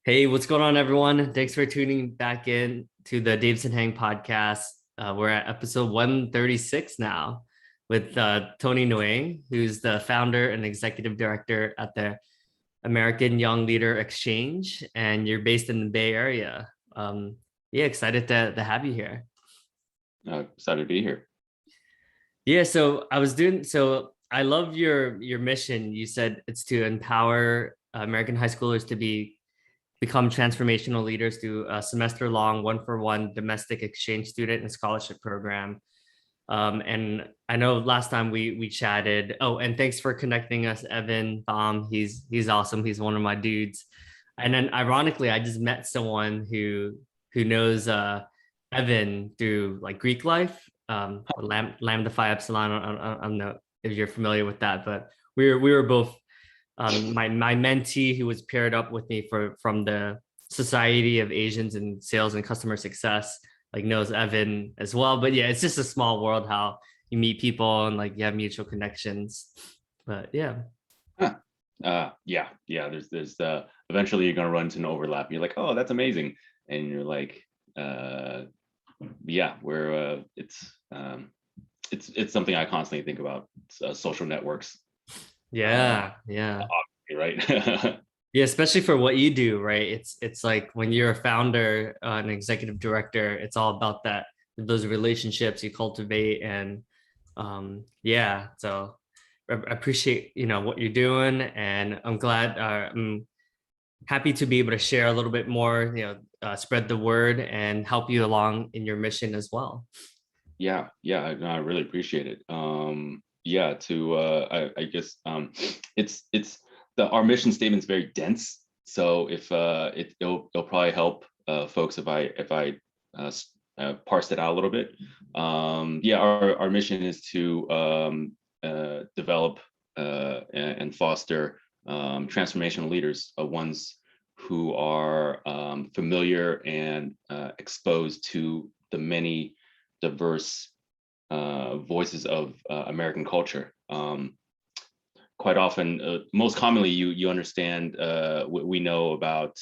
Hey, what's going on, everyone? Thanks for tuning back in to the Davidson Hang podcast. We're at episode 136 now with Tony Nguyen, who's the founder and executive director at the American Young Leader Exchange, and you're based in the Bay Area. Yeah, excited to have you here. Excited to be here. Yeah, so I love your mission. You said it's to empower American high schoolers to become transformational leaders through a semester-long one-for-one domestic exchange student and scholarship program. And I know last time we chatted. Oh, and thanks for connecting us, Evan Baum. He's awesome. He's one of my dudes. And then ironically, I just met someone who knows Evan through like Greek life, Lambda Phi Epsilon. I don't know if you're familiar with that, but we were both my mentee who was paired up with me from the Society of Asians in Sales and Customer Success, like knows Evan as well. But yeah, it's just a small world how you meet people and like you have mutual connections. But yeah. Huh. Yeah. There's eventually you're gonna run into an overlap. You're like, oh, that's amazing, and you're like, yeah, where it's something I constantly think about. Social networks. Yeah. Right. Yeah, especially for what you do, right? It's like when you're a founder, an executive director, it's all about that those relationships you cultivate and yeah, so I appreciate what you're doing, and I'm glad I'm happy to be able to share a little bit more, spread the word and help you along in your mission as well. Yeah, no, I really appreciate it. Yeah, to I guess it's our mission statement is very dense. So if it'll probably help folks if I parse it out a little bit. Yeah, our mission is to develop and foster transformational leaders, ones who are familiar and exposed to the many diverse voices of American culture. Quite often, most commonly, you understand what we know about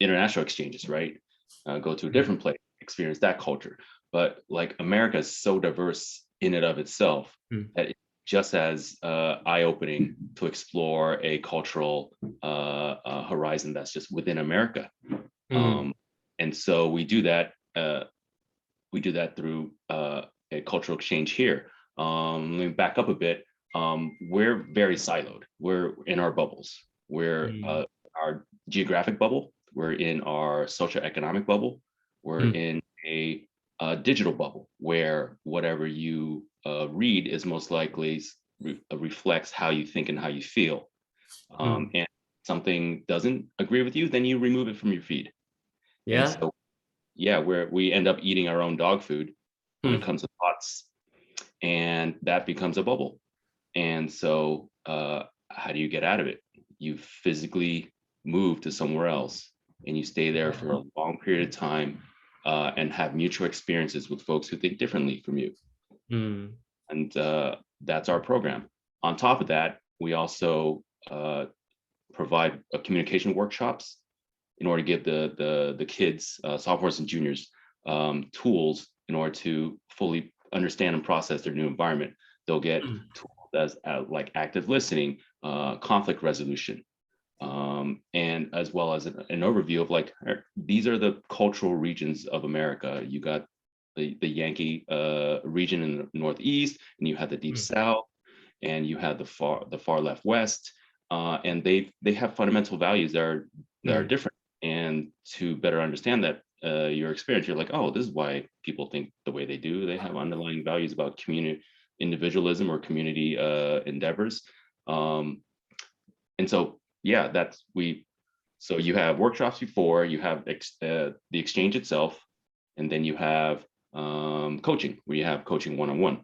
international exchanges, right? Go to a different place, experience that culture. But like America is so diverse in and of itself that it's just as eye-opening to explore a cultural horizon that's just within America. And so we do that. Through a cultural exchange here. Let me back up a bit. We're very siloed. We're in our bubbles. We're our geographic bubble. We're in our socioeconomic bubble. We're in a digital bubble where whatever you read is most likely reflects how you think and how you feel. And something doesn't agree with you, then you remove it from your feed. Yeah. And so yeah, where we end up eating our own dog food when it comes to thoughts, and that becomes a bubble. And so how do you get out of it? You physically move to somewhere else and you stay there for a long period of time and have mutual experiences with folks who think differently from you. And that's our program. On top of that, we also provide communication workshops in order to give the kids, sophomores and juniors, tools in order to fully understand and process their new environment. They'll get tools as like active listening, conflict resolution, and as well as an overview of like, these are the cultural regions of America. You got the Yankee region in the Northeast, and you have the Deep South, and you have the far left West, and they have fundamental values that are different. And to better understand that your experience, you're like, oh, this is why people think the way they do. They have underlying values about community individualism or community endeavors. And so, yeah, so you have workshops before, you have the exchange itself, and then you have coaching, where you have coaching one-on-one.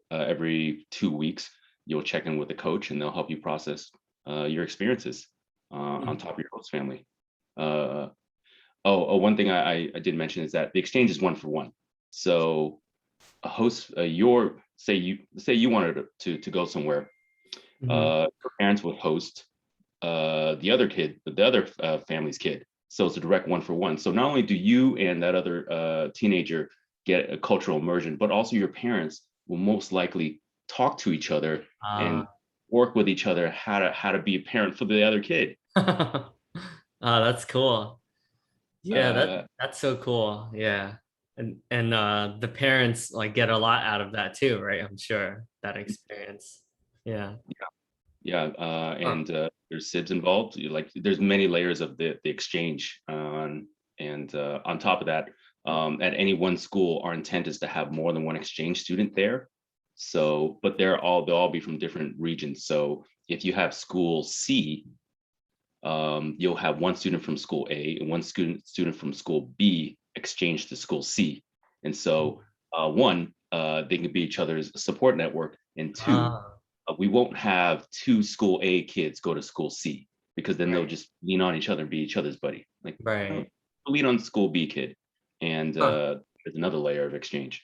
Every 2 weeks, you'll check in with the coach and they'll help you process your experiences on top of your host family. One thing I did mention is that the exchange is 1-for-1. So a host, say you wanted to go somewhere, your parents would host the other kid, the other family's kid. So it's a direct one for one. So not only do you and that other teenager get a cultural immersion, but also your parents will most likely talk to each other Uh, and work with each other how to be a parent for the other kid. that's cool. Yeah, Uh, that's so cool. Yeah. And the parents like get a lot out of that too, right? I'm sure that experience. Yeah. yeah, Huh. and there's SIBs involved. Like there's many layers of the exchange, and on top of that, at any one school, our intent is to have more than one exchange student there. So, but they'll all be from different regions. So if you have school C, you'll have one student from school A and one student from school B exchange to school C. And so, one, they can be each other's support network, and two, Ah, we won't have two school A kids go to school C because then they'll right, just lean on each other and be each other's buddy. Like, no, right. lean on school B kid, and Huh. there's another layer of exchange.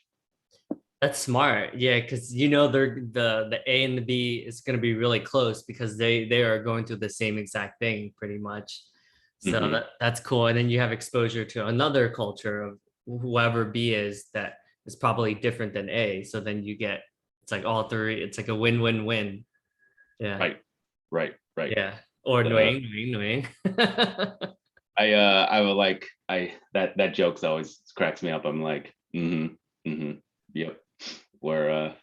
That's smart. Yeah, because you know they're the A and the B is gonna be really close because they are going through the same exact thing pretty much. So Hmm. that's cool. And then you have exposure to another culture of whoever B is that is probably different than A. So then you get it's like all three, it's like a win-win-win. Yeah. Right, right, right. Yeah. Or Uh, Nguyen, Nguyen. I would like that jokes always cracks me up. I'm like, yep. Where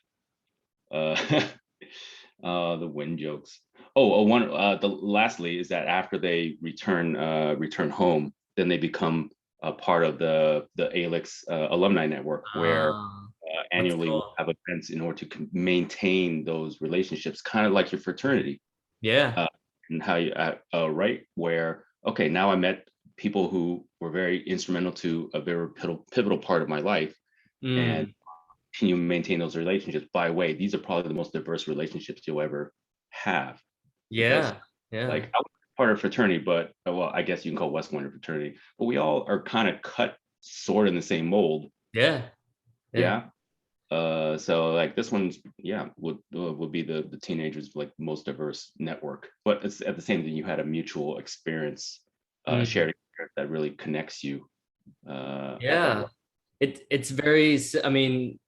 uh the wind jokes. One the lastly is that after they return home, then they become a part of the ALYX alumni network, where Ah, that's annually we'll cool. have events in order to maintain those relationships, kind of like your fraternity. Yeah. uh, and how you right, where okay, now I met people who were very instrumental to a very pivotal part of my life, and Mm, can you maintain those relationships? By the way, these are probably the most diverse relationships you'll ever have, because yeah. Yeah. like I was part of fraternity, but well, I guess you can call West Point a fraternity, but we all are kind of cut sort of in the same mold. Yeah. Yeah. Yeah. So like this one's, yeah, would be the teenagers like most diverse network, but it's at the same time you had a mutual experience, Mm. shared experience that really connects you at that Yeah. level. It's very, I mean,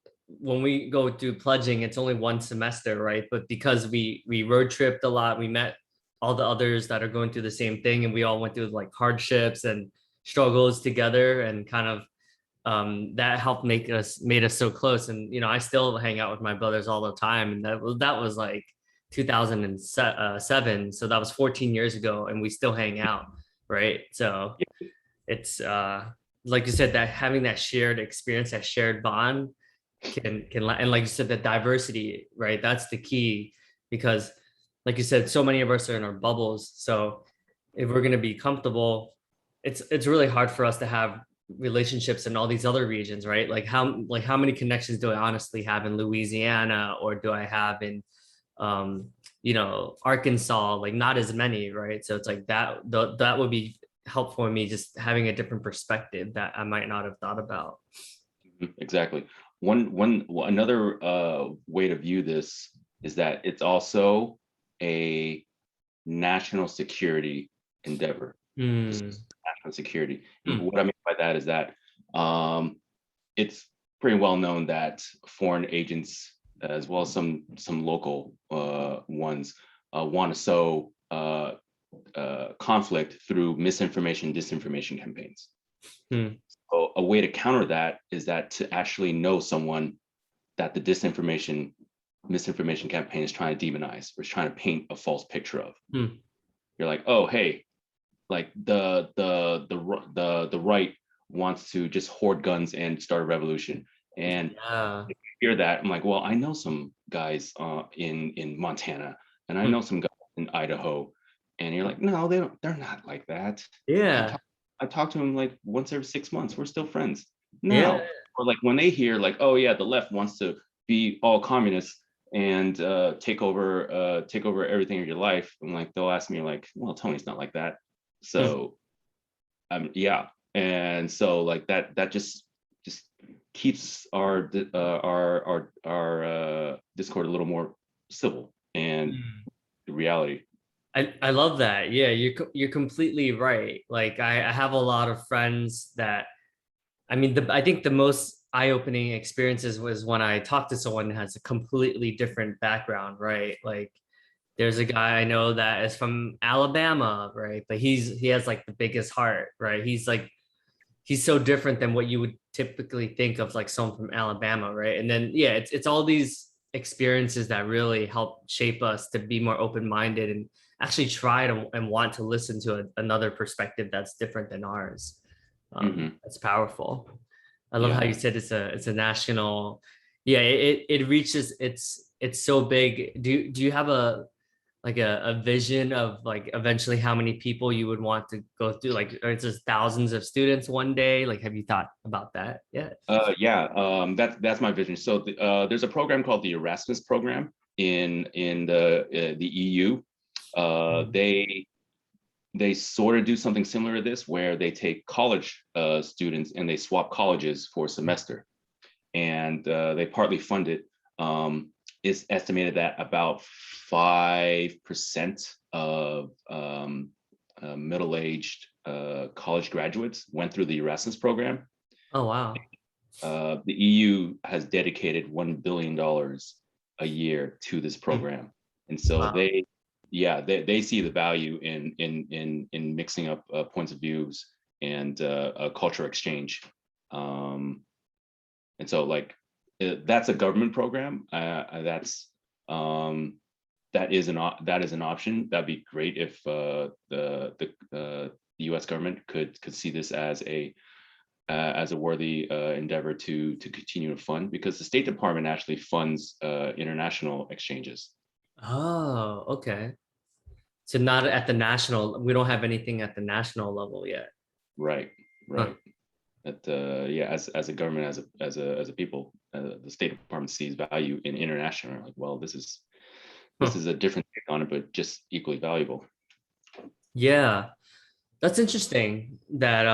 when we go through pledging, it's only one semester, right? But because we road tripped a lot, we met all the others that are going through the same thing, and we all went through like hardships and struggles together, and kind of that helped made us so close. And you know, I still hang out with my brothers all the time, and that was like 2007, so that was 14 years ago, and we still hang out, right? So it's like you said, that having that shared experience, that shared bond and like you said, the diversity, right? That's the key, because like you said, so many of us are in our bubbles. So if we're going to be comfortable, it's really hard for us to have relationships in all these other regions, right? Like how many connections do I honestly have in Louisiana, or do I have in um Arkansas? Like not as many, right? So it's like that would be helpful in me, just having a different perspective that I might not have thought about. Exactly. Another way to view this is that it's also a national security endeavor. This Hmm. is national security. And Hmm. what I mean by that is that um, it's pretty well known that foreign agents, as well as some local ones, want to sow conflict through misinformation, disinformation campaigns. Hmm. So a way to counter that is that to actually know someone that the misinformation campaign is trying to demonize or is trying to paint a false picture of. Hmm. You're like, oh, hey, like the right wants to just hoard guns and start a revolution. And Yeah. hear that, I'm like, well, I know some guys in Montana, and I Hmm. know some guys in Idaho, and you're like, no, they don't. They're not like that. I Yeah. talk, I talk to them like once every 6 months. We're still friends. Yeah. No, or like when they hear like, oh yeah, the left wants to be all communists and take over everything in your life. I'm like, they'll ask me like, well, Tony's not like that. Hmm. So yeah, and so like that just keeps our Discord a little more civil and Hmm. the reality. I love that. Yeah, you're completely right. Like I have a lot of friends that I mean, I think the most eye-opening experiences was when I talked to someone that has a completely different background, right? Like there's a guy I know that is from Alabama, right? But he has like the biggest heart, right? He's so different than what you would typically think of like someone from Alabama, right? And then yeah, it's all these experiences that really help shape us to be more open-minded and actually try to and want to listen to another perspective that's different than ours. Hmm. That's powerful. I love how Yeah. you said it's a national. Yeah, it reaches it's so big. Do you have like a vision of like eventually how many people you would want to go through? Like, or it's just thousands of students one day? Like, have you thought about that yet? Yeah, that's my vision. So there's a program called the Erasmus program in the EU. Mhm. They sort of do something similar to this, where they take college students and they swap colleges for a semester, and they partly fund it. It's estimated that about 5% of middle-aged college graduates went through the Erasmus program. Oh wow. The EU has dedicated $1 billion a year to this Hmm. program, and so Wow. they see the value in mixing up points of views and a culture exchange. Um, and so like that's a government program. Um, that is an option. That'd be great if the U.S. government could see this as a worthy endeavor to continue to fund, because the State Department actually funds international exchanges. Oh, okay. So not at the national, we don't have anything at the national level yet. Right, Huh. right. That yeah, as a government, as a people, the State Department sees value in international. Like, well, this Huh. is a different take on it, but just equally valuable. Yeah. That's interesting that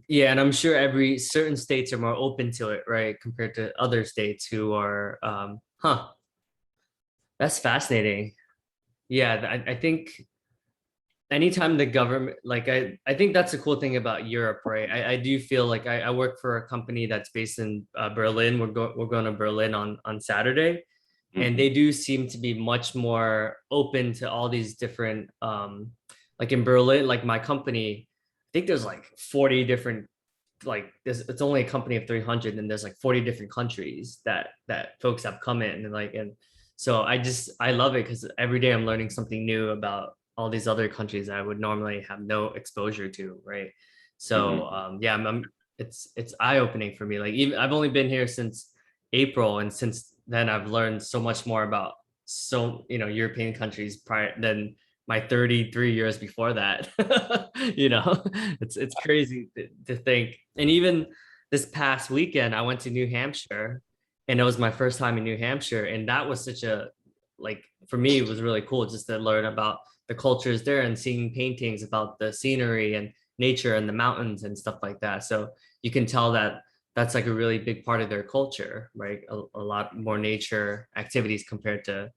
yeah, and I'm sure every certain states are more open to it, right? Compared to other states who are huh, that's fascinating. Yeah, I think anytime the government like I think that's the cool thing about Europe, right? I do feel like I work for a company that's based in Berlin. We're going to Berlin on Saturday, and Hmm. they do seem to be much more open to all these different like in Berlin, like my company, I think there's like 40 different like there's it's only a company of 300 and there's like 40 different countries that folks have come in and like and so I love it because every day I'm learning something new about all these other countries I would normally have no exposure to, right? So Hmm. yeah, it's eye-opening for me. Like even I've only been here since April, and since then I've learned so much more about European countries prior than my 33 years before that. It's crazy to think. And even this past weekend, I went to New Hampshire, and it was my first time in New Hampshire, and that was such a like for me it was really cool just to learn about the cultures there and seeing paintings about the scenery and nature and the mountains and stuff like that. So you can tell that that's like a really big part of their culture, right? A lot more nature activities compared to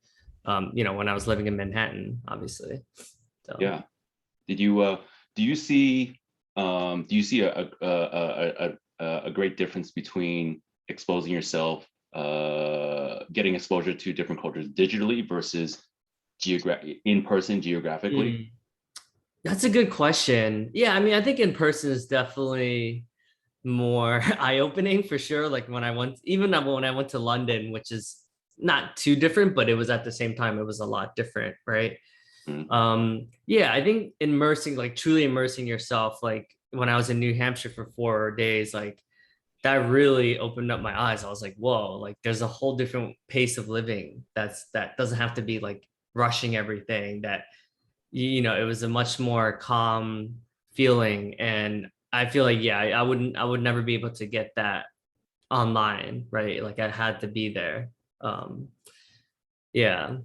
when I was living in Manhattan, obviously. So Yeah. Did you do you see a great difference between exposing yourself, getting exposure to different cultures digitally versus in person geographically? mm, that's a good question. Yeah, I mean, I think in person is definitely more eye-opening for sure. Like when I went, even when I went to London, which is not too different, but it was at the same time, it was a lot different, right? Mm. Yeah, I think immersing, like truly immersing yourself, like when I was in New Hampshire for 4 days, like that really opened up my eyes. I was like, whoa, like there's a whole different pace of living that doesn't have to be like rushing everything. That it was a much more calm feeling. And I feel like, yeah, I would never be able to get that online, right? Like I had to be there. Um, yeah,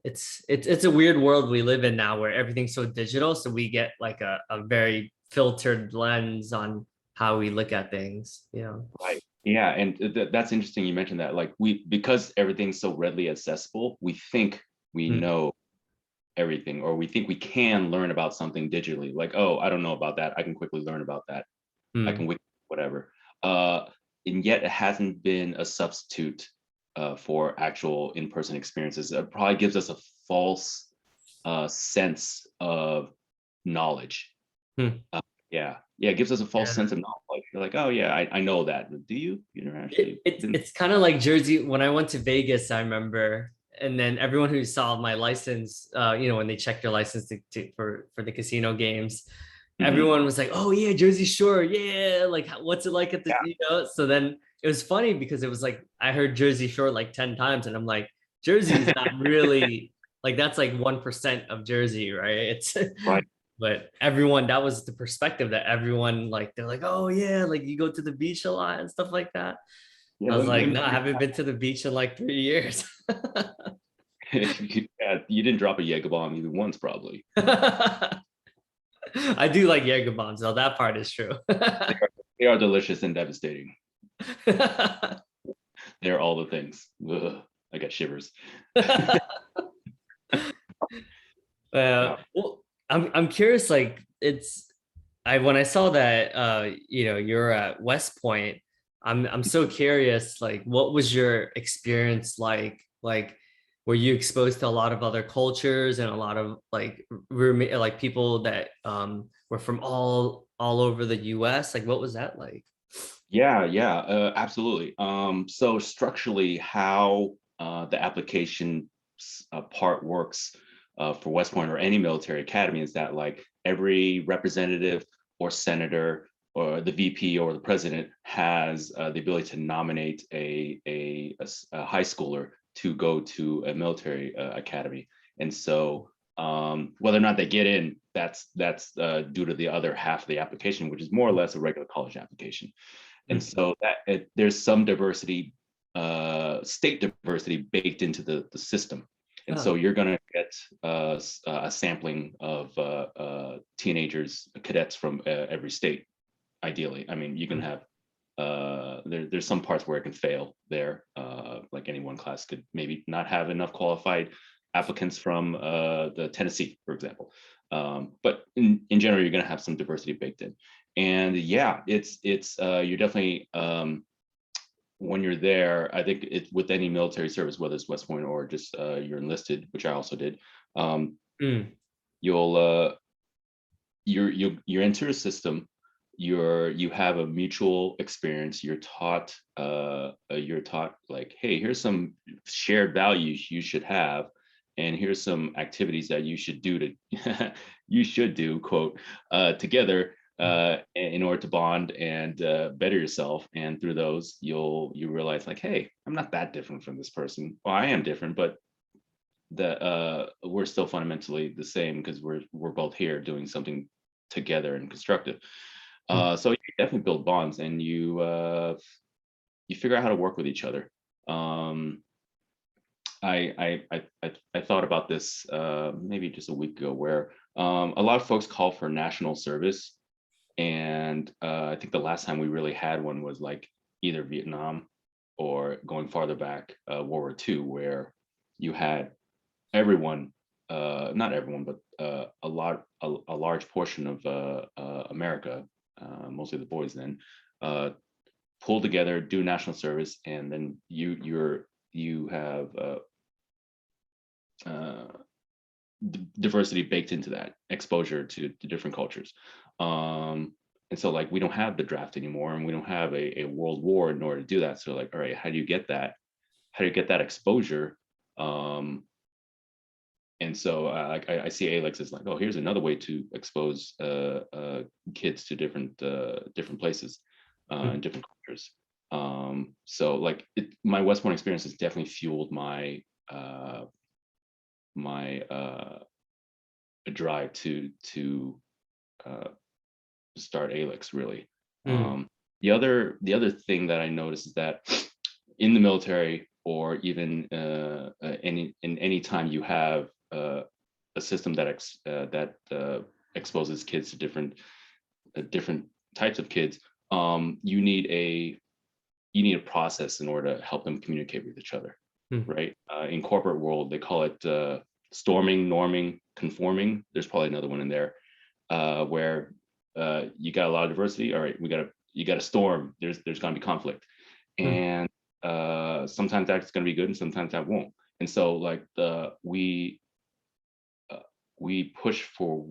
it's a weird world we live in now where everything's so digital. So we get like a very filtered lens on how we look at things, Right. Yeah, and that's interesting you mentioned that. Like because everything's so readily accessible, we think we Hmm. know everything, or we think we can learn about something digitally. Like, oh, I don't know about that. I can quickly learn about that. I Mm. can whatever. And yet it hasn't been a substitute for actual in-person experiences. It probably gives us a false sense of knowledge. Hmm. It gives us a false Yeah. sense of knowledge. Like, you're like, oh yeah, I know that. But do you? You never actually It's didn't. it's kind of like Jersey. When I went to Vegas, I remember, and then everyone who saw my license, when they checked your license for the casino games, Mhm. everyone was like, "Oh yeah, Jersey Shore, yeah." Like, what's it like at the, Yeah, So then it was funny because it was like I heard Jersey Shore like 10 times, and I'm like, Jersey's not really like that's like 1% of Jersey, right? It's right. but everyone, that was the perspective that everyone like, they're like, oh yeah, like you go to the beach a lot and stuff like that. Yeah, I was let like, me no, I haven't been to the beach in like 3 years. yeah, you didn't drop a Jaeger bomb even once, probably. I do like Jaeger bombs, though. That part is true. They are delicious and devastating. They're all the things. Ugh, I got shivers. Yeah. Well, I'm curious. Like, I when I saw that you're at West Point, I'm so curious. Like, what was your experience like? Like, were you exposed to a lot of other cultures and a lot of like roommate, like people that were from all over the U.S.? Like, what was that like? Absolutely. So structurally, how the application part works for West Point or any military academy is that like every representative or senator or the VP or the president has the ability to nominate a high schooler to go to a military academy. And so whether or not they get in, that's due to the other half of the application, which is more or less a regular college application. And so there's some diversity, state diversity baked into the system. And so Oh. you're going to get a sampling of teenagers, cadets from every state, ideally. I mean, you can have, there's some parts where it can fail there. Like any one class could maybe not have enough qualified applicants from the Tennessee, for example. But in general, you're going to have some diversity baked in. And yeah, it's you're definitely when you're there, I think it's with any military service, whether it's West Point or just you're enlisted, which I also did. Mm. You'll you're into a system. You have a mutual experience. You're taught like, hey, here's some shared values you should have, and here's some activities that you should do to you should do quote together in order to bond and better yourself. And through those, you realize like, hey, I'm not that different from this person. Well, I am different, but we're still fundamentally the same because we're both here doing something together and constructive. So you definitely build bonds, and you figure out how to work with each other. I thought about this maybe just a week ago, where a lot of folks call for national service, and I think the last time we really had one was like either Vietnam or going farther back, World War II, where you had everyone, not everyone, but a large portion of America, mostly the boys then, pull together, do national service, and then you have diversity baked into that, exposure to different cultures. And so like we don't have the draft anymore, and we don't have a world war in order to do that. So like, all right, how do you get that? How do you get that exposure? And so like I see ALYX as like, oh, here's another way to expose kids to different places and different cultures. So like my West Point experience has definitely fueled my my drive to start ALYX really. Mm. The other thing that I noticed is that in the military, or even any time you have a system that exposes kids to different types of kids, you need a process in order to help them communicate with each other, Mm. right? In corporate world, they call it storming, norming, conforming. There's probably another one in there where you got a lot of diversity. All right, you got a storm. There's going to be conflict, and sometimes that's going to be good, and sometimes that won't. And so like we push for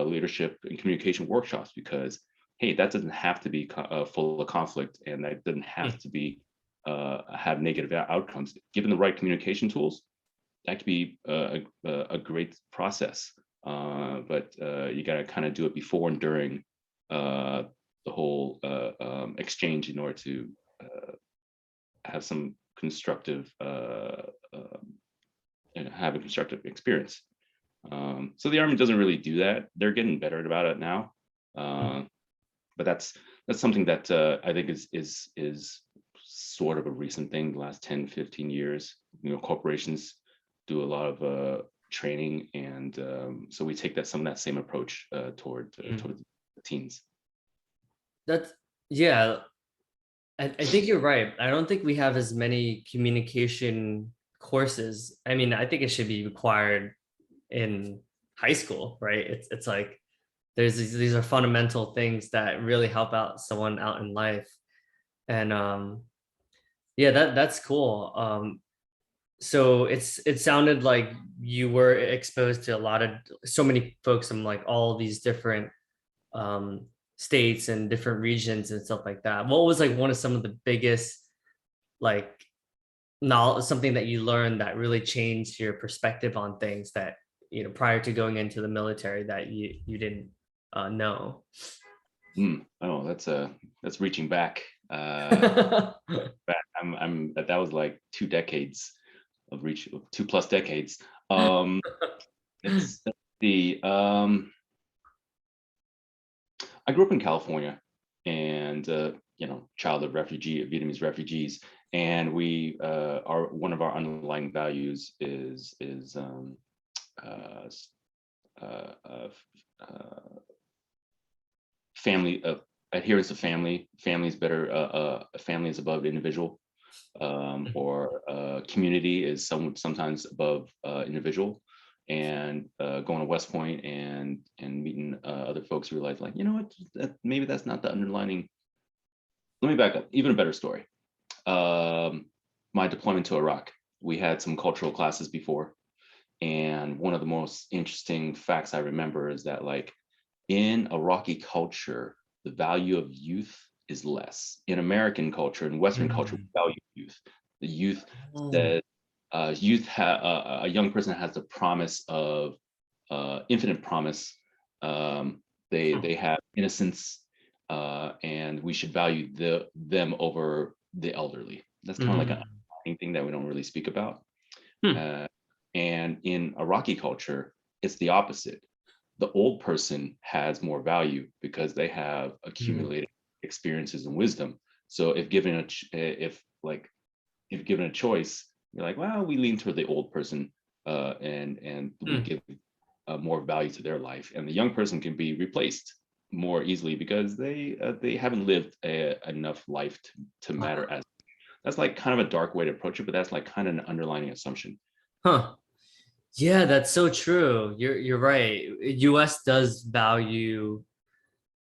leadership and communication workshops because, hey, that doesn't have to be full of conflict, and that doesn't have to be have negative outcomes. Given the right communication tools, that could be a great process. But you got to kind of do it before and during the whole exchange in order to have some constructive and have a constructive experience. So the Army doesn't really do that. They're getting better about it now, but that's something that I think is sort of a recent thing. The last 10, 15 years, corporations do a lot of training, and so we take some of that same approach toward the teens. That's yeah. I think you're right. I don't think we have as many communication courses. I mean, I think it should be required in high school, right? It's like there's these are fundamental things that really help out someone out in life. And yeah, that's cool. So it sounded like you were exposed to so many folks from like all these different states and different regions and stuff like that. What was like one of some of the biggest like knowledge, something that you learned that really changed your perspective on things that prior to going into the military that you didn't know? Oh, that's reaching back. That was like 2 decades of 2+ decades. It's the I grew up in California, and child of Vietnamese refugees, and we one of our underlying values is family, adherence to family. Family is better. Family is above individual, or community is sometimes above individual. And going to West Point and meeting other folks, realize like, what, maybe that's not the underlining. Let me back up. Even a better story. My deployment to Iraq. We had some cultural classes before, and one of the most interesting facts I remember is that like in Iraqi culture, the value of youth is less. In American culture and Western culture, we value youth. The youth says a young person has the promise of infinite promise. They have innocence, and we should value them over the elderly. That's kind of like a thing that we don't really speak about. And in Iraqi culture, it's the opposite. The old person has more value because they have accumulated experiences and wisdom. So if given a choice, you're like, well, we lean toward the old person, and we give more value to their life, and the young person can be replaced more easily because they haven't lived enough life to matter as. That's like kind of a dark way to approach it, but that's like kind of an underlying assumption. Yeah, that's so true. You're right. US does value.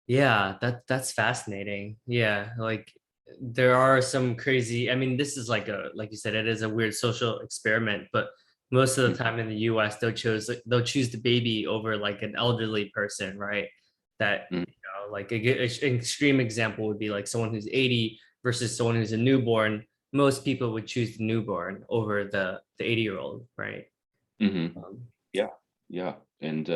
Yeah, that's fascinating. Yeah, like there are some crazy, I mean, this is like like you said, it is a weird social experiment, but most of the time in the US they'll choose the baby over like an elderly person, right? That like an extreme example would be like someone who's 80 versus someone who's a newborn. Most people would choose the newborn over the 80-year-old, right? Yeah, and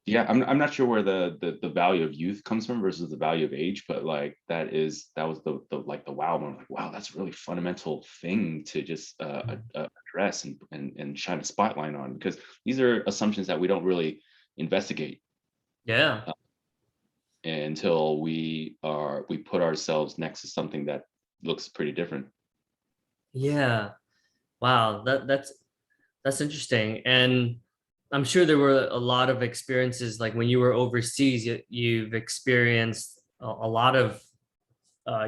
yeah, I'm not sure where the value of youth comes from versus the value of age, but like that was the like the wow moment. Like, wow, that's a really fundamental thing to just address and shine a spotlight on, because these are assumptions that we don't really investigate. Yeah. Until we put ourselves next to something that looks pretty different. Yeah. Wow, that's interesting. And I'm sure there were a lot of experiences like when you were overseas, you've experienced a lot of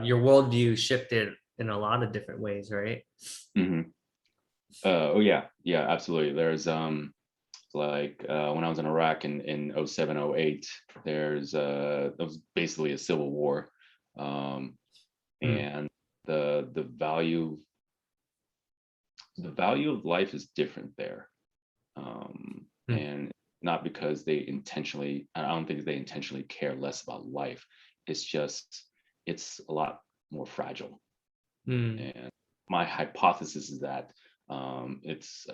your worldview shifted in a lot of different ways, right? Oh yeah, yeah, absolutely. There's like when I was in Iraq in 07, 08, there was basically a civil war. Um, Mm, and the value of life is different there. mm, And not because they intentionally, I don't think they intentionally care less about life. It's just it's a lot more fragile. mm. And my hypothesis is that it's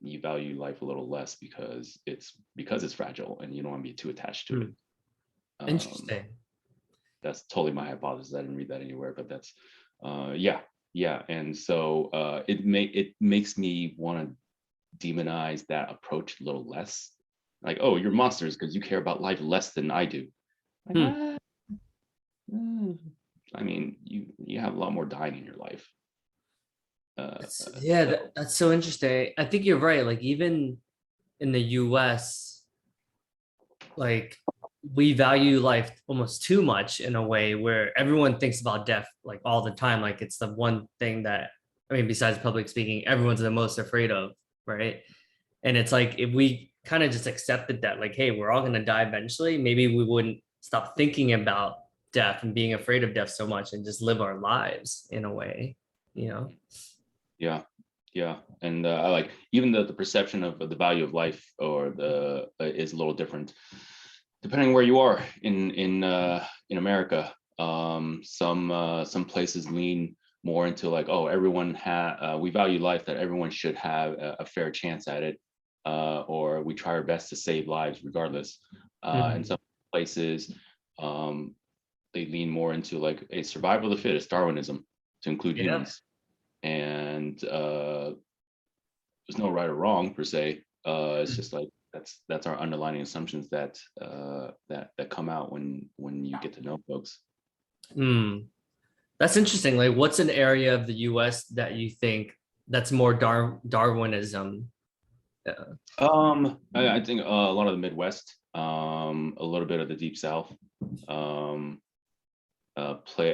you value life a little less because it's fragile and you don't want to be too attached to it. Mm. Um, Interesting. that's totally my hypothesis. I didn't read that anywhere, but that's yeah, yeah. And so it makes me want to demonize that approach a little less. Like, oh, you're monsters because you care about life less than I do. Like, Hmm. I mean, you have a lot more dying in your life. Yeah, So that's so interesting. I think you're right. Like even in the US, like we value life almost too much in a way where everyone thinks about death like all the time. Like it's the one thing that, I mean, besides public speaking, everyone's the most afraid of, right? And it's like if we kind of just accepted that, like, hey, we're all gonna die eventually, maybe we wouldn't stop thinking about death and being afraid of death so much and just live our lives in a way, you know? yeah, yeah, and I like even the perception of the value of life or the is a little different depending where you are in America. Some places lean more into like, oh, we value life, that everyone should have a fair chance at it, or we try our best to save lives regardless. And Mhm. some places um, they lean more into like a survival of the fittest, Darwinism, to include Yeah. humans. And there's no right or wrong per se. It's just like that's our underlying assumptions that come out when you get to know folks. Mm. That's interesting. Like, what's an area of the US that you think that's more Darwinism? Yeah. I think a lot of the Midwest, a little bit of the Deep South, um, play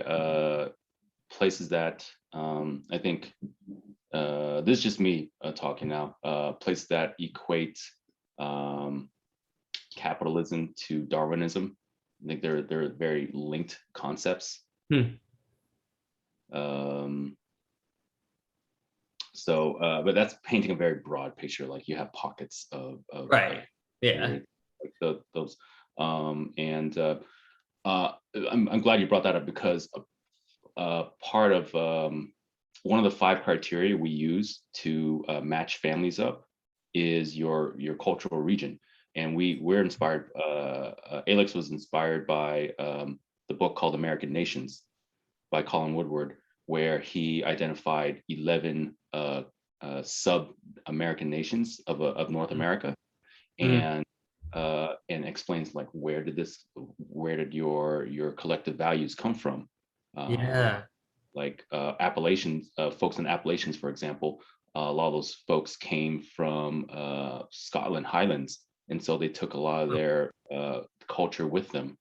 places that I think this is just me talking now. Places that equate um, capitalism to Darwinism. I think they're very linked concepts. Hmm. Um, but that's painting a very broad picture. Like you have pockets of Right. Yeah. here, like those, and I'm glad you brought that up because part of one of the 5 criteria we use to match families up is your cultural region, and we're inspired. ALYX was inspired by the book called American Nations by Colin Woodward, where he identified 11 sub-American nations of North America, Mm. and explains like where did your collective values come from. Um, Yeah. like Appalachians, folks in Appalachians, for example, a lot of those folks came from Scotland Highlands, and so they took a lot of their culture with them.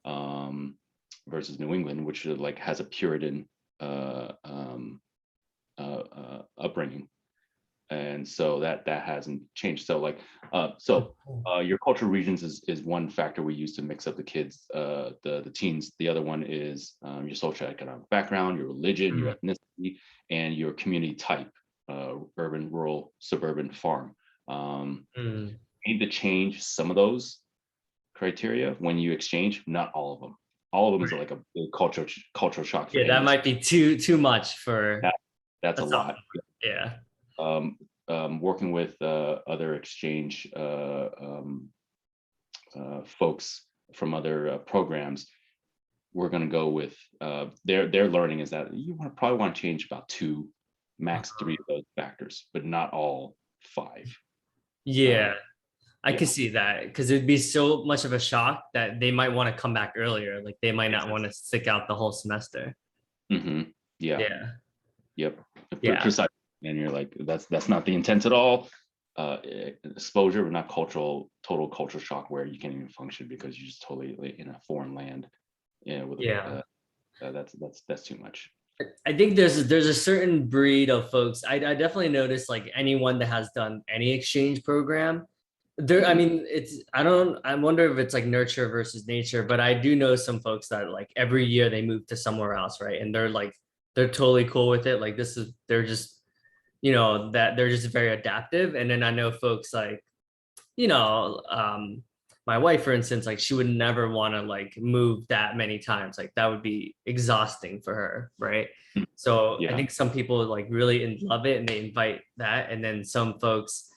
Um, versus New England, which like has a Puritan upbringing, and so that hasn't changed. So like your cultural regions is one factor we use to mix up the kids, the teens. The other one is your socioeconomic background, your religion, your Mm. ethnicity, and your community type, urban, rural, suburban, farm. Mm. Need to change some of those criteria when you exchange, not all of them. All of them is like a big cultural shock for Yeah, that any. might be too much for That, that's a a tough lot. one. Yeah. Um, Working with other exchange folks from other programs, we're going to go with their learning is that you probably want to change about 2, max 3 of those factors, but not all 5. Yeah. I Yeah, could see that because it'd be so much of a shock that they might want to come back earlier. Like they might not want to stick out the whole semester. hmm yeah, Yeah. yep, Yeah. precise. And you're like, that's not the intent at all. Exposure, but not total cultural shock where you can't even function because you're just totally like, in a foreign land. Yeah, with Yeah. that's too much. I think there's a certain breed of folks. I definitely noticed like anyone that has done any exchange program. There, I Mhm. mean, I wonder if it's like nurture versus nature, but I do know some folks that like every year they move to somewhere else, right? And they're totally cool with it. Like they're just, that they're just very adaptive. And then I know folks like, you know, my wife, for instance, like she would never want to like move that many times. Like that would be exhausting for her, right? Mm. So I Yeah, think some people like really love it and they invite that. And then some folks,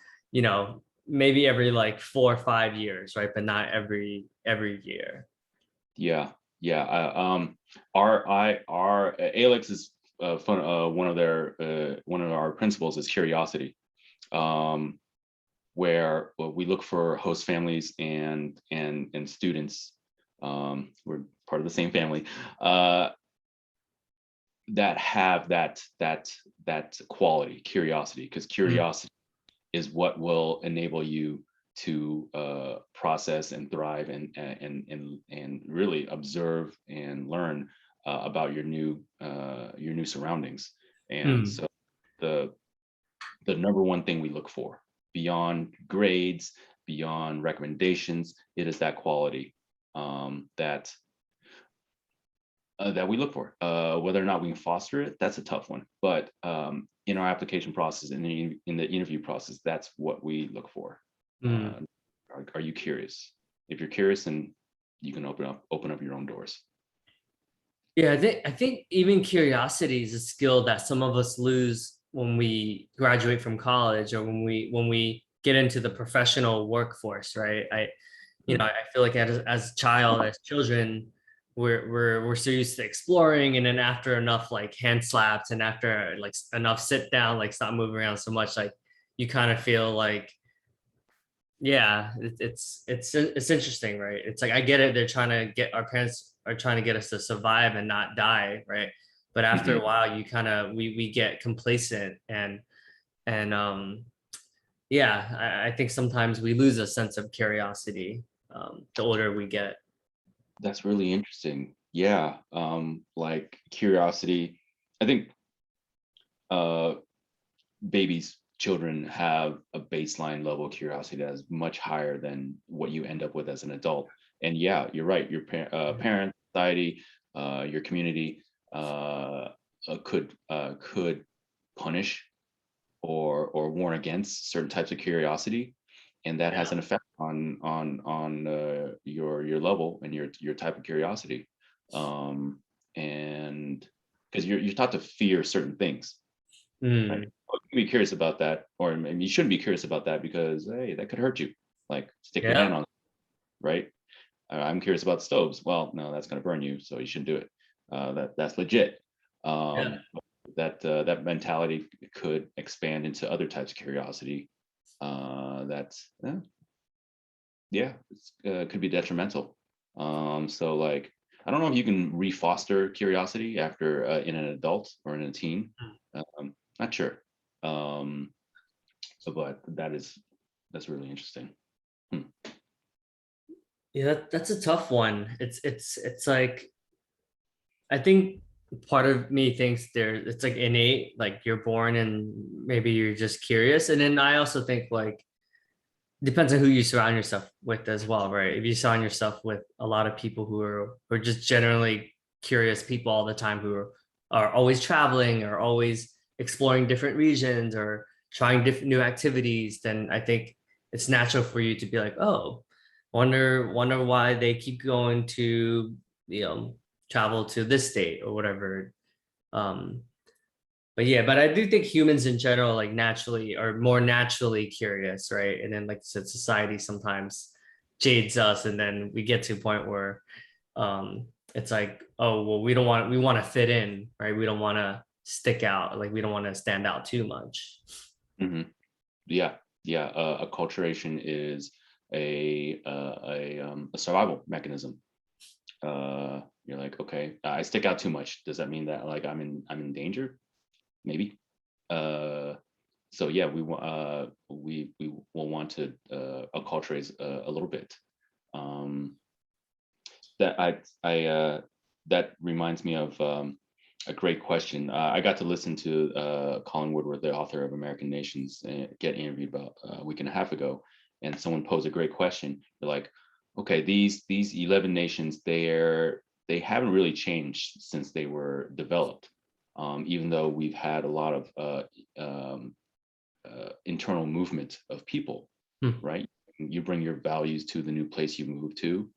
maybe every like 4 or 5 years, right? But not every year. yeah, yeah. Our ALYX is fun. One of our principles is curiosity, um, where we look for host families and students. We're part of the same family. That have that quality, curiosity, because Mm, curiosity is what will enable you to process and thrive and really observe and learn about your new surroundings. And mm. so the the number one thing we look for beyond grades, beyond recommendations, it is that quality that we look for. Whether or not we can foster it, that's a tough one. But in our application process, in the interview process, that's what we look for. Mm. Uh, are you curious? If you're curious, then you can open up your own doors. Yeah, I think even curiosity is a skill that some of us lose when we graduate from college or when we get into the professional workforce, right? Mm. I feel like as child, as children, we're so used to exploring, and then after enough like hand slaps and after like enough sit down, like stop moving around so much, like you kind of feel like, yeah, it's interesting, right? It's like I get it. They're trying to get our parents are trying to get us to survive and not die, right? But after Mhm. a while, you kind of we get complacent and yeah, I think sometimes we lose a sense of curiosity the older we get. That's really interesting. Yeah, like curiosity. I think uh, babies, children have a baseline level of curiosity that is much higher than what you end up with as an adult. And yeah, you're right. Your parents, society, your community could punish or warn against certain types of curiosity, and that has Yeah. an effect on your level and your type of curiosity. And because you're taught to fear certain things, right? Mm, Well, you can be curious about that, or maybe you shouldn't be curious about that because hey, that could hurt you. Like stick your hand yeah. on it, right? I'm curious about stoves. Well, no, that's going to burn you, so you shouldn't do it. That's legit. Yeah. That mentality could expand into other types of curiosity. That's yeah, could be detrimental. So like, I don't know if you can refoster curiosity after in an adult or in a teen. Not sure. Um, but that's really interesting. Hmm. Yeah, that's a tough one. It's like I think part of me thinks it's like innate, like you're born and maybe you're just curious. And then I also think like depends on who you surround yourself with as well, right? If you surround yourself with a lot of people who are just generally curious people all the time are always traveling or always exploring different regions or trying different new activities, then I think it's natural for you to be like, oh, wonder why they keep going to, you know, travel to this state or whatever. Um, but yeah, but I do think humans in general, like naturally, are more naturally curious, right? And then, like I said, society sometimes jades us, and then we get to a point where it's like, oh, well, we want to fit in, right? We don't want to stick out, like we don't want to stand out too much. Mhm. Yeah, yeah. Acculturation is a survival mechanism. You're like, okay, I stick out too much. Does that mean that like I'm in danger? Maybe. Uh, so yeah, we will want to acculturate a little bit. Um, that I that reminds me of A great question. I got to listen to Colin Woodward, the author of American Nations, get interviewed about a week and a half ago, and someone posed a great question. They're like, okay, these 11 nations, they haven't really changed since they were developed, even though we've had a lot of internal movement of people, Hmm. right? You bring your values to the new place you move to,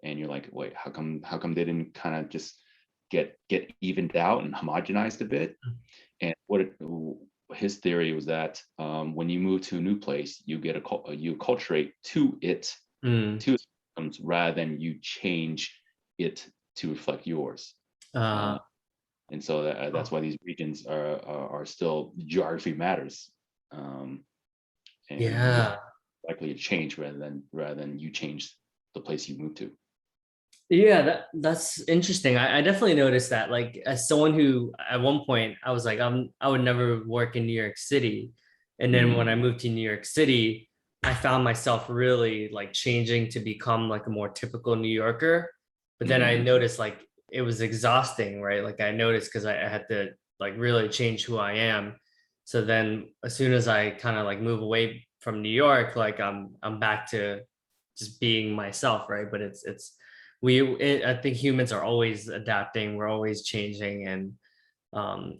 and you're like, wait, how come they didn't kind of just get evened out and homogenized a bit? And his theory was that when you move to a new place, you get you acculturate to it, Mm. to its systems, rather than you change it to reflect yours. Uh, And so that's why these regions are still, geography matters, and you're yeah. likely to change rather than you change the place you move to. Yeah, that's interesting. I definitely noticed that. Like as someone who at one point I was like, I would never work in New York City. And then Hmm. when I moved to New York City, I found myself really like changing to become like a more typical New Yorker. But then I Hmm. noticed like it was exhausting, right? Like I noticed because I had to like really change who I am. So then as soon as I kind of like move away from New York, like I'm back to just being myself, right? But it's I think humans are always adapting, we're always changing, and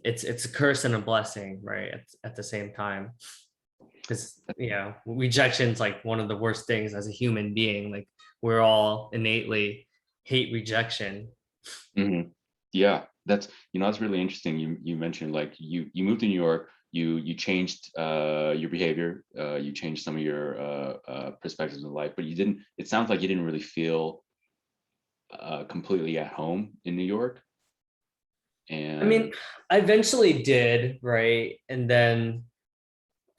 it's a curse and a blessing, right, at the same time, because rejection's like one of the worst things as a human being. Like we're all innately hate rejection. Hmm. Yeah, that's really interesting. You mentioned like you moved to New York, you changed your behavior, you changed some of your perspectives in life, but you didn't. It sounds like you didn't really feel completely at home in New York. I mean, And I eventually did, right, and then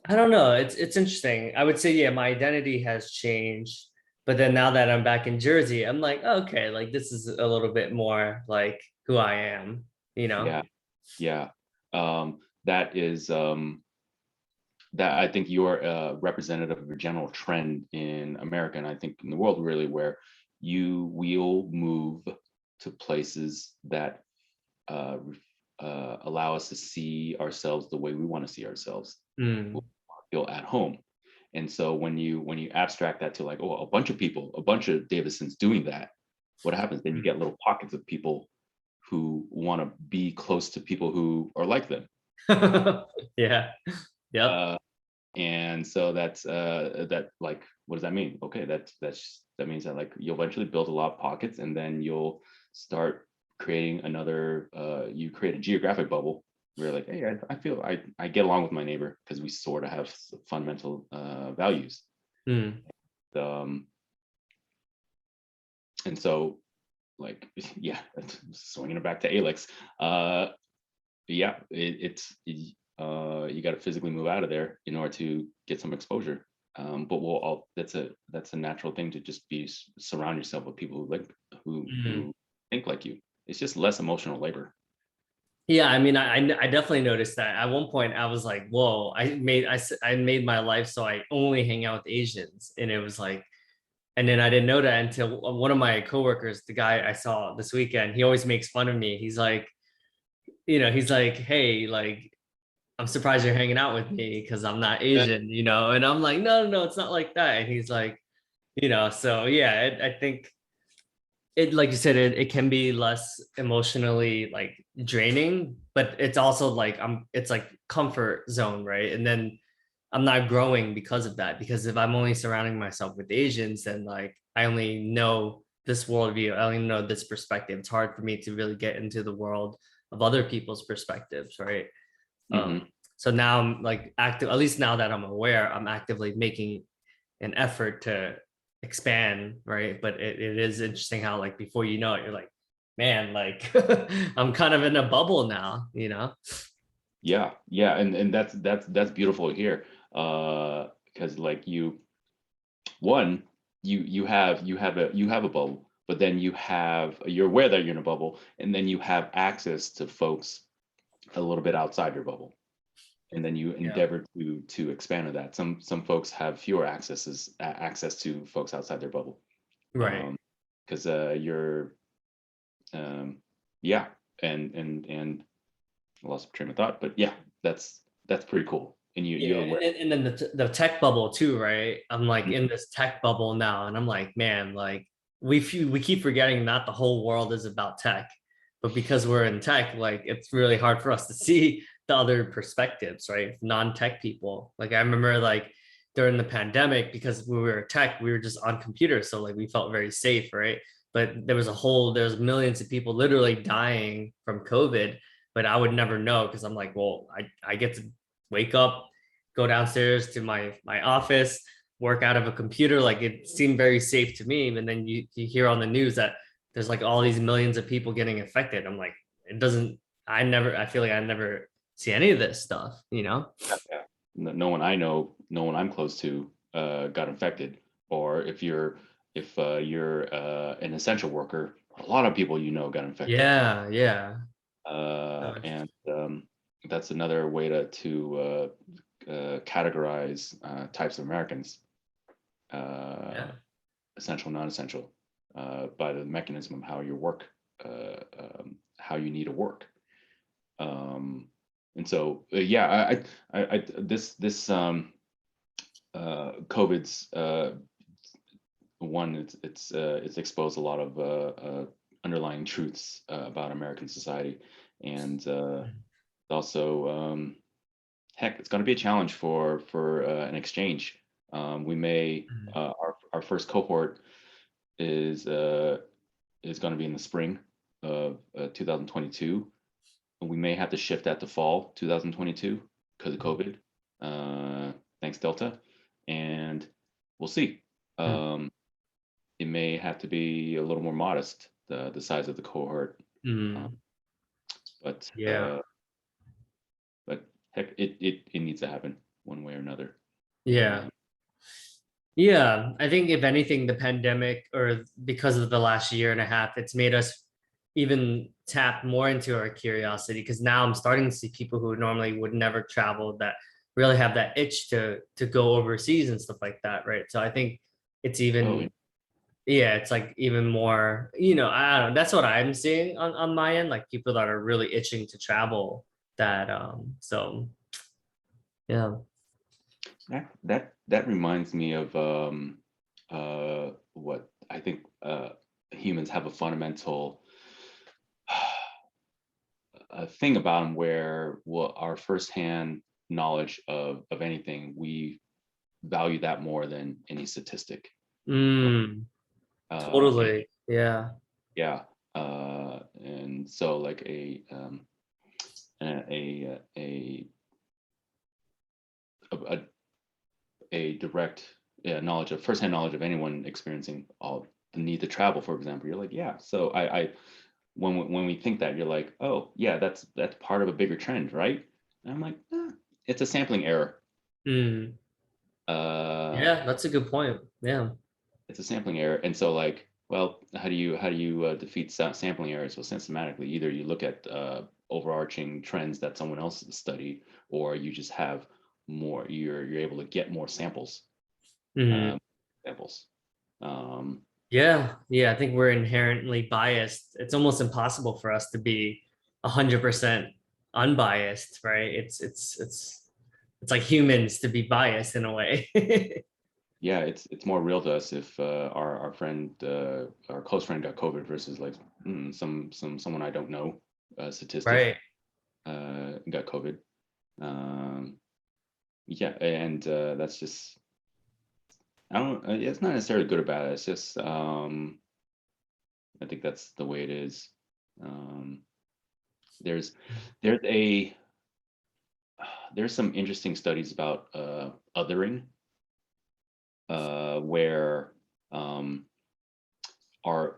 I don't know. It's interesting. I would say, yeah, my identity has changed, but then now that I'm back in Jersey, I'm like, okay, like this is a little bit more like who I am, you know? yeah, yeah, that is that I think you're representative of a general trend in America, and I think in the world really, where you will move to places that allow us to see ourselves the way we want to see ourselves, Mm. feel at home. And so when you abstract that to like, oh, a bunch of people, a bunch of Davidsons doing that, what happens? Then you get little pockets of people who want to be close to people who are like them. Yeah. Yep. Uh, and so that's that, like, what does that mean? Okay, that means that like you'll eventually build a lot of pockets, and then you'll start creating another you create a geographic bubble where like, hey, I feel I get along with my neighbor because we sort of have fundamental values. Mm. um and so like yeah, swinging it back to ALYX. Yeah, you got to physically move out of there in order to get some exposure. But that's a natural thing to just be surround yourself with people who like Mm. who think like you. It's just less emotional labor. Yeah, I mean, I definitely noticed that. At one point, I was like, "Whoa!" I made my life so I only hang out with Asians, and it was like, and then I didn't know that until one of my coworkers, the guy I saw this weekend, he always makes fun of me. He's like, he's like, "Hey, like, I'm surprised you're hanging out with me because I'm not Yeah. Asian," and I'm like, "No, no, no, it's not like that." And he's like, so yeah, I think it, like you said, it can be less emotionally like draining, but it's also like it's like comfort zone, right? And then I'm not growing because of that, because if I'm only surrounding myself with Asians, then like I only know this worldview, I only know this perspective. It's hard for me to really get into the world of other people's perspectives, right? um Hmm. so now I'm like active, at least now that I'm aware, I'm actively making an effort to expand, right? But it is interesting how like before you know it, you're like, man, like I'm kind of in a bubble now, Yeah, yeah, and that's beautiful to hear. Because like one, you have a bubble, but then you're aware that you're in a bubble, and then you have access to folks a little bit outside your bubble, and then you Yeah. endeavor to expand on that. Some folks have fewer access to folks outside their bubble, Right. because you're um, yeah, and I lost train of thought, but yeah, that's pretty cool. And Yeah, you're aware. and then the tech bubble too, right? I'm like Mhm. in this tech bubble now, and I'm like, man, like we keep forgetting not the whole world is about tech, but because we're in tech, like it's really hard for us to see the other perspectives, right? Non-tech people. Like I remember like during the pandemic, because we were tech, we were just on computers, so like we felt very safe, right? But there's millions of people literally dying from COVID, but I would never know because I'm like, well, I get to wake up, go downstairs to my office, work out of a computer. Like it seemed very safe to me. And then you hear on the news that there's like all these millions of people getting affected. I'm like, it doesn't, I feel like I never see any of this stuff, you know? Yeah. No one I know, no one I'm close to got infected. Or if you're an essential worker, a lot of people got infected. Yeah, yeah. And that's another way to categorize types of Americans, Yeah. essential, non-essential, by the mechanism of how you work, how you need to work. And so, yeah, COVID's one. It's exposed a lot of underlying truths about American society, and also, heck, it's going to be a challenge for an exchange. We may our first cohort is going to be in the spring of 2022. And we may have to shift that to fall 2022 because of COVID. Thanks Delta, and we'll see. It may have to be a little more modest, the size of the cohort, Mm. but Yeah. heck, it needs to happen one way or another. Yeah. Yeah, I think if anything, the pandemic, or because of the last year and a half, it's made us even tap more into our curiosity. Because now I'm starting to see people who normally would never travel that really have that itch to go overseas and stuff like that, right? So I think it's Oh, even, yeah, it's like even more, I don't know. That's what I'm seeing on my end, like people that are really itching to travel. That so yeah. that reminds me of what I think humans have a fundamental thing about them, where our firsthand knowledge of anything, we value that more than any statistic. Mm, And totally. Yeah. yeah, and so like a direct, yeah, knowledge of firsthand knowledge of anyone experiencing all the need to travel, for example, you're like, yeah. So I when we think that, you're like, oh yeah, that's part of a bigger trend, right? And I'm like, it's a sampling error. Mm. Uh, Yeah, that's a good point. Yeah. it's a sampling error. And so like, well, how do you defeat sampling errors? Well, systematically, either you look at overarching trends that someone else studied, or you just have more, you're able to get more samples. Mhm. um, Samples. um, Yeah. Yeah. I think we're inherently biased. It's almost impossible for us to be 100% unbiased, right? It's like humans to be biased in a way. yeah, it's more real to us if our friend, our close friend, got COVID versus like someone I don't know, statistic, Right. got COVID. um, yeah, and that's just, I don't, it's not necessarily good or bad. It's just, I think that's the way it is. Um, there's there's a there's some interesting studies about othering, where um,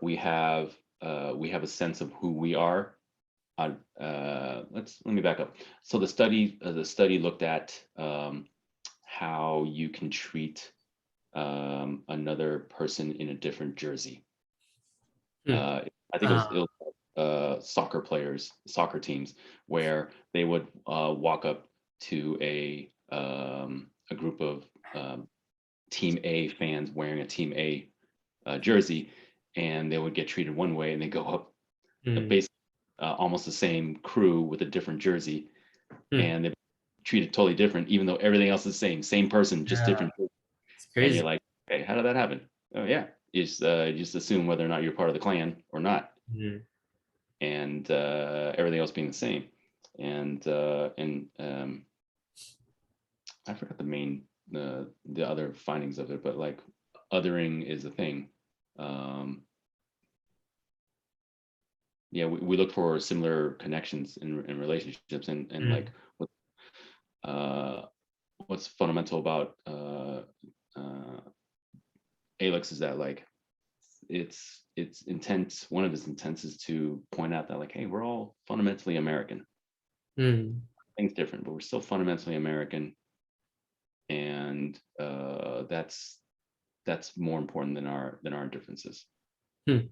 we have a sense of who we are. Let me back up. So the study looked at how you can treat another person in a different jersey. Hmm. I think Uh, it was soccer players, soccer teams, where they would walk up to a group of Team A fans wearing a Team A jersey, and they would get treated one way, and they go up, hmm. basically almost the same crew with a different jersey, Hmm. and they're treated totally different, even though everything else is the same person, just Yeah, different. it's And you're crazy. like, hey, how did that happen? Oh yeah, you just assume whether or not you're part of the clan or not, Mhm. and everything else being the same. And I forgot the other findings of it, but like othering is a thing. Um, yeah, we look for similar connections in relationships, and like Mm. what what's fundamental about ALYX is that like it's intent. One of its intents is to point out that like, hey, we're all fundamentally American. Mm. Things different, but we're still fundamentally American, and that's more important than our differences. Hmm.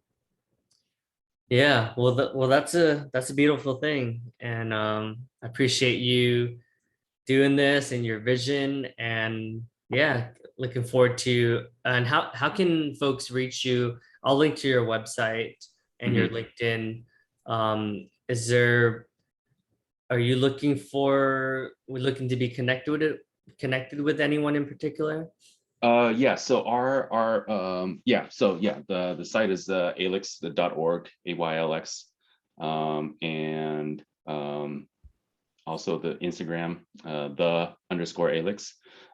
Yeah, well, that's a beautiful thing, and I appreciate you doing this and your vision, and yeah, looking forward to. And how can folks reach you? I'll link to your website and your Mhm. LinkedIn. Is there? Are you looking for? We're looking to be connected with anyone in particular? Yeah, so our yeah, so yeah, the site is ALYX.org, AYLX. And also the Instagram, the underscore ALYX.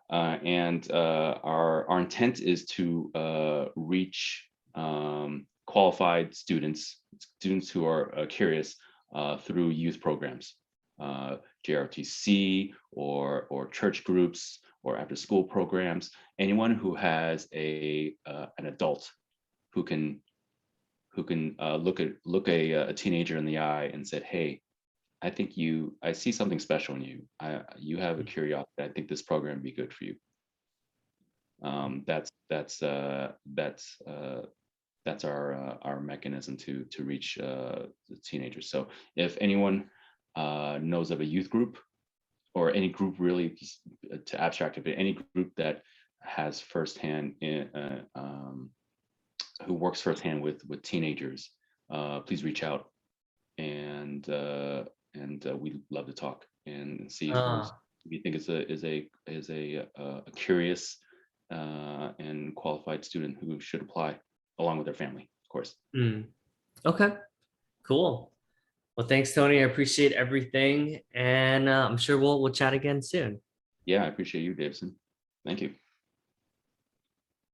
And our intent is to reach qualified students who are curious through youth programs, JROTC or church groups or after school programs. Anyone who has an adult who can look a teenager in the eye and said, "Hey, I see something special in you. You have a curiosity. I think this program would be good for you." That's our mechanism to reach the teenagers. So if anyone knows of a youth group or any group, really, just to abstract it, but any group that has firsthand who works firsthand with teenagers, please reach out, and we'd love to talk and see if you think is a curious and qualified student who should apply along with their family, of course. Mm. Okay, cool. Well, thanks, Tony. I appreciate everything, and I'm sure we'll chat again soon. Yeah, I appreciate you, Davison. Thank you.